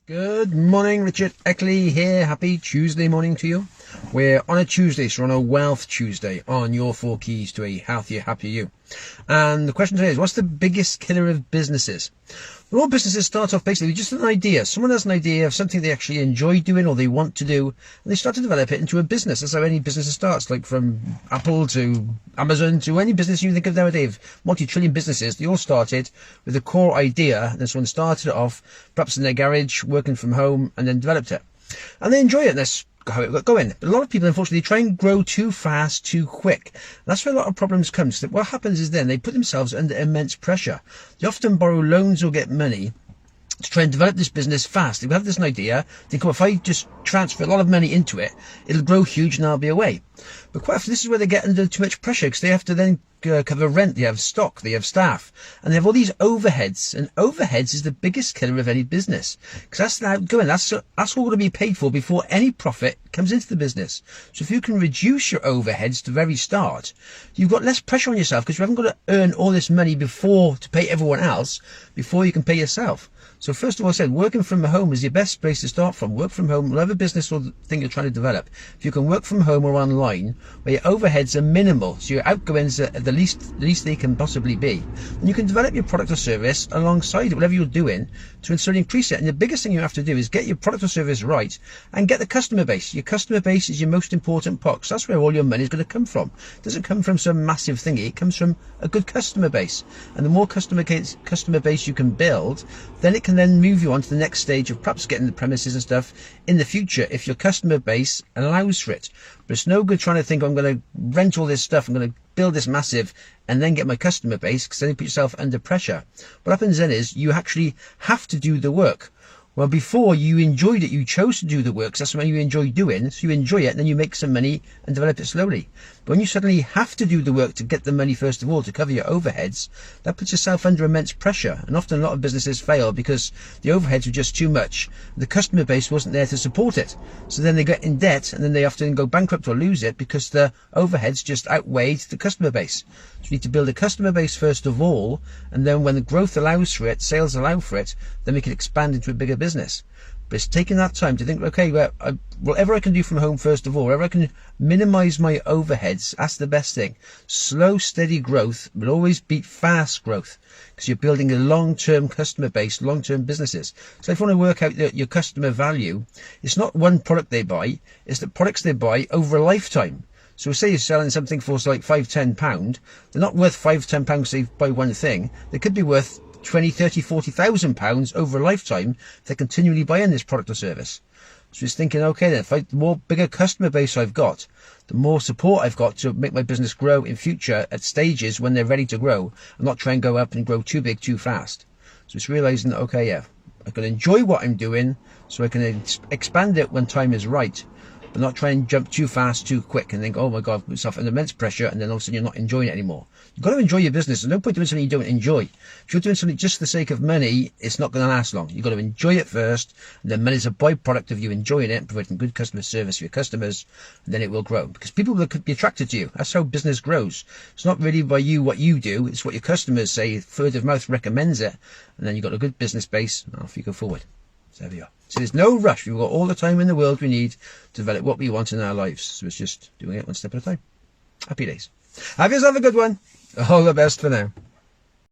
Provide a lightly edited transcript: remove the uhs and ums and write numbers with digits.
Good morning, Richard Eckley here. Happy Tuesday morning to you. We're on a Tuesday, so we're on a Wealth Tuesday on your 4 keys to a healthier, happier you. And the question today is, what's the biggest killer of businesses? Well, all businesses start off basically with just an idea. Someone has an idea of something they actually enjoy doing or they want to do, and they start to develop it into a business. That's how any business starts, like from Apple to Amazon to any business you think of nowadays. Multi-trillion businesses, they all started with a core idea, and someone started it off, perhaps in their garage, working from home, and then developed it. And they enjoy it, and that's how it got going. But a lot of people, unfortunately, try and grow too fast, too quick. That's where a lot of problems come. So what happens is then they put themselves under immense pressure. They often borrow loans or get money to try and develop this business fast. They have this idea, think, well, if I just transfer a lot of money into it, it'll grow huge and I'll be away. But quite often this is where they get under too much pressure, because they have to then cover rent, they have stock, they have staff, and they have all these overheads. And overheads is the biggest killer of any business, because that's the outgoing. That's all going to be paid for before any profit comes into the business. So if you can reduce your overheads to the very start, you've got less pressure on yourself, because you haven't got to earn all this money before to pay everyone else before you can pay yourself. So first of all, I said working from home is your best place to start from. Work from home, whatever business or thing you're trying to develop. If you can work from home or online, where your overheads are minimal, so your outgoings are the least they can possibly be, then you can develop your product or service alongside it, whatever you're doing, to sort of increase it. And the biggest thing you have to do is get your product or service right and get the customer base. Your customer base is your most important part, because that's where all your money is going to come from. It doesn't come from some massive thingy. It comes from a good customer base. And the more customer base you can build, then it can then move you on to the next stage of perhaps getting the premises and stuff in the future if your customer base allows for it. But it's no good trying to think, I'm going to rent all this stuff, I'm going to build this massive and then get my customer base, because then you put yourself under pressure. What happens then is you actually have to do the work. Well, before you enjoyed it, you chose to do the work, 'cause that's what you enjoy doing, so you enjoy it, and then you make some money and develop it slowly. But when you suddenly have to do the work to get the money, first of all, to cover your overheads, that puts yourself under immense pressure. And often a lot of businesses fail because the overheads were just too much. The customer base wasn't there to support it. So then they get in debt, and then they often go bankrupt or lose it because the overheads just outweighed the customer base. So you need to build a customer base first of all, and then when the growth allows for it, sales allow for it, then we can expand into a bigger business. But it's taking that time to think, okay, well, whatever I can do from home first of all, wherever I can minimize my overheads, that's the best thing. Slow, steady growth will always beat fast growth, because you're building a long-term customer base, long-term businesses. So if you want to work out your customer value, it's not one product they buy, it's the products they buy over a lifetime. So say you're selling something for like £5–10, they're not worth £5–10 so you buy one thing. They could be worth 20, 30, 40,000 pounds over a lifetime if they're continually buying this product or service. So it's thinking, okay then, the more bigger customer base I've got, the more support I've got to make my business grow in future at stages when they're ready to grow, and not try and go up and grow too big too fast. So it's realizing that, okay, yeah, I can enjoy what I'm doing, so I can expand it when time is right, but not try and jump too fast, too quick, and think, oh my God, I've put myself under immense pressure, and then all of a sudden you're not enjoying it anymore. You've got to enjoy your business. There's no point doing something you don't enjoy. If you're doing something just for the sake of money, it's not going to last long. You've got to enjoy it first, and then money's a byproduct of you enjoying it and providing good customer service for your customers, and then it will grow. Because people will be attracted to you. That's how business grows. It's not really by you what you do, it's what your customers say. Word of mouth recommends it, and then you've got a good business base, and off you go forward. So there we are. So there's no rush. We've got all the time in the world we need to develop what we want in our lives. So it's just doing it one step at a time. Happy days. Have yourself a good one. All the best for now.